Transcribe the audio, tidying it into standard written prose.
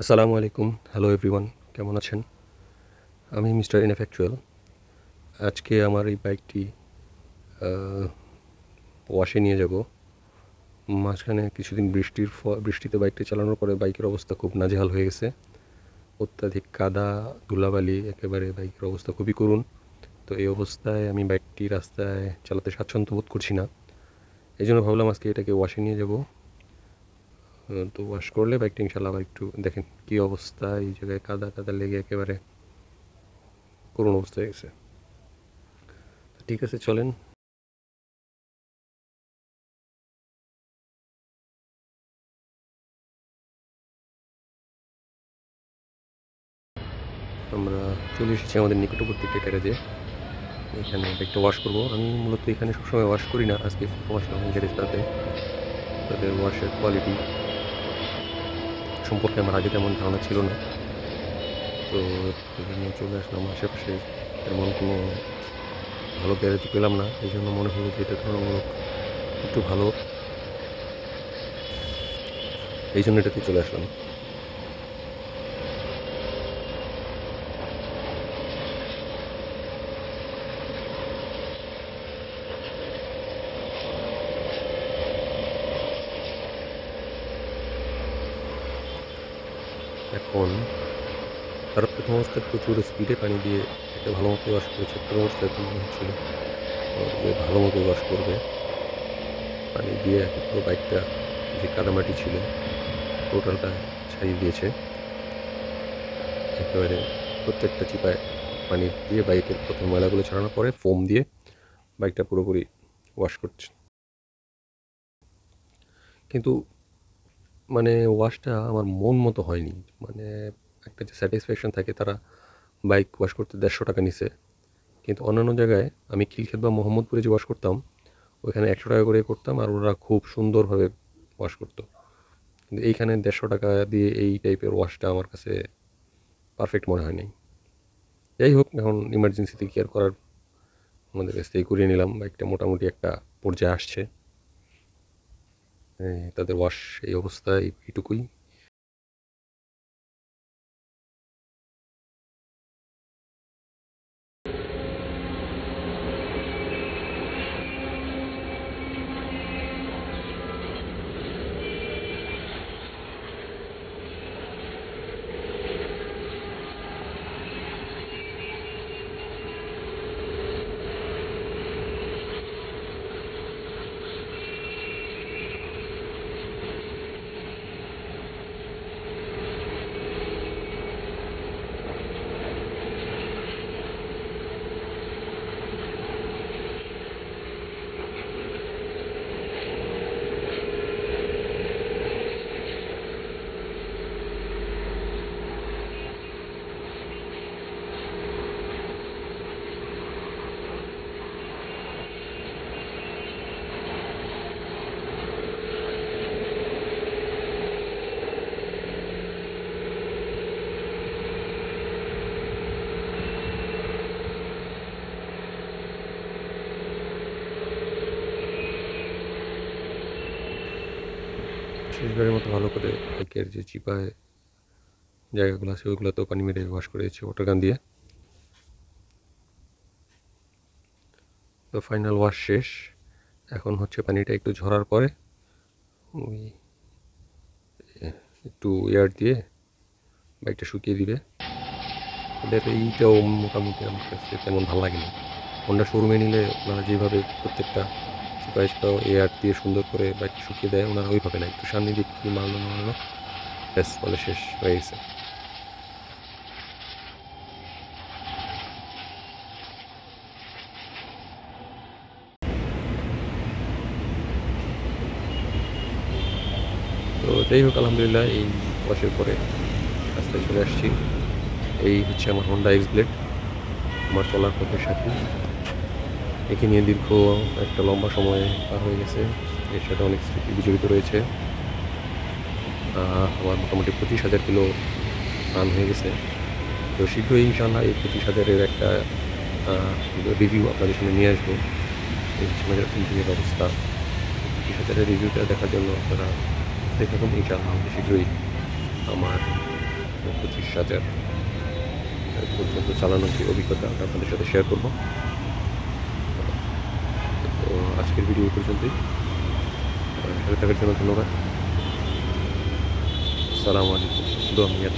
আসসালামু আলাইকুম। Hello everyone, কেমন আছেন? আমি মিস্টার ইনএফেকচুয়াল। আজকে আমার এই বাইকটি আ ওয়াশে নিয়ে যাব। মাঝখানে কিছুদিন বৃষ্টিতে বাইকটি চালানোর পরে বাইকের অবস্থা খুব নাজেহাল হয়ে গেছে। অত্যাধিক কাদা, ধুলাবালি, একেবারে বাইকের অবস্থা খুবই করুণ। তো এই অবস্থায় আমি বাইকটি রাস্তায় চালাতে স্বাচ্ছন্দ্য বোধ করছি না। এজন্য ভাবলাম আজকে এটাকে ওয়াশে নিয়ে যাব। তো ওয়াশ করলে বাইকটা ইনশাআল্লাহ আবার একটু দেখেন কী অবস্থা, এই জায়গায় কাদা টাদা লেগে একেবারে করুণ অবস্থা হয়ে গেছে। ঠিক আছে, চলেন। আমরা চলে এসেছি আমাদের নিকটবর্তী একটা গ্যারেজে। এখানে বাইকটা ওয়াশ করব। আমি মূলত এখানে সবসময় ওয়াশ করি না, আজকে প্রথম আসলাম এই গ্যারেজটাতে। তাদের ওয়াশের কোয়ালিটি সম্পর্কে আমার আগে তেমন ধারণা ছিল না। তো এখানে চলে আসলাম, আশেপাশে তেমন কোনো ভালো গ্যারেজ পেলাম না। এই জন্য মনে হলো যে এটা তুলনামূলক একটু ভালো, এই জন্য এটাতে চলে আসলাম। এখন তারা প্রথম অবস্থায় প্রচুর স্পিডে পানি দিয়ে এটা ভালো মতো ওয়াশ করেছে। প্রথম অবস্থায় তো মনে হচ্ছিল যে ভালো মতো ওয়াশ করবে। পানি দিয়ে পুরো বাইকটা যে কাদামাটি ছিল টোটালটা ছাড়িয়ে দিয়েছে। একেবারে প্রত্যেকটা চিপায় পানি দিয়ে বাইকের প্রথম ময়লাগুলো ছাড়ানোর পরে ফোম দিয়ে বাইকটা পুরোপুরি ওয়াশ করছে। কিন্তু মানে ওয়াশটা আমার মন মতো হয়নি। মানে একটা যে স্যাটিসফ্যাকশন থাকে, তারা বাইক ওয়াশ করতে 150 টাকা নিছে। কিন্তু অন্যান্য জায়গায় আমি খিলক্ষেত বা মোহাম্মদপুরে যে ওয়াশ করতাম, ওইখানে 100 টাকা করে করতাম আর ওরা খুব সুন্দরভাবে ওয়াশ করতো। কিন্তু এইখানে 150 টাকা দিয়ে এই টাইপের ওয়াশটা আমার কাছে পারফেক্ট মনে হয় নাই। যাই হোক, এখন ইমার্জেন্সিতে কি আর করার, আমাদের কাছ থেকে করিয়ে নিলাম। বাইকটা মোটামুটি একটা পর্যায়ে আসছে। তাদের ওয়াশ এই অবস্থায় এইটুকুই। শেষবারের মতো ভালো করে বাইকের যে চিপায় জায়গাগুলো আছে ওইগুলোতেও পানি মেরে ওয়াশ করেছে ওয়াটার গান দিয়ে। তো ফাইনাল ওয়াশ শেষ। এখন হচ্ছে পানিটা একটু ঝরার পরে ওই একটু এয়ার দিয়ে বাইকটা শুকিয়ে দিবে। ওদের এইটাও মোটামুটি আমার কাছে তেমন ভালো লাগেনি। হোন্ডা শোরুমে নিলে ওনারা যেভাবে প্রত্যেকটা চিপায় চিপাও এয়ার দিয়ে সুন্দর করে বাইকটা শুকিয়ে দেয়, ওনারা ওইভাবে না, একটু সামনে দিক দিয়ে মারলো ব্যাস, বলে শেষ হয়ে গেছে। তো যাই হোক, আলহামদুলিল্লাহ এই ওয়াশের পরে রাস্তায় চলে আসছি। এই হচ্ছে আমার হোন্ডা এক্স ব্লেড, আমার চলার পথের সাথী। একে নিয়ে দীর্ঘ একটা লম্বা সময় পার হয়ে গেছে। এর সাথে অনেক স্মৃতি বিজড়িত রয়েছে। আমার মোটামুটি 25,000 কিলো রান হয়ে গেছে। তো শীঘ্রই ইনশাআল্লাহ এই 25,000-এর একটা রিভিউ আপনাদের সামনে নিয়ে আসবো। এই হচ্ছে আমাদের ইঞ্জিনের অবস্থা। 25,000-এর রিভিউটা দেখার জন্য আপনারা দেখে থাকুন। ইনশাআল্লাহ অতি শীঘ্রই আমার 25,000 পর্যন্ত চালানোর যে অভিজ্ঞতা ওটা আপনাদের সাথে শেয়ার করব। তো আজকের ভিডিও এই পর্যন্তই। সাথে থাকার জন্য ধন্যবাদ। আসসালামু আলাইকুম। দোয়া মিয়া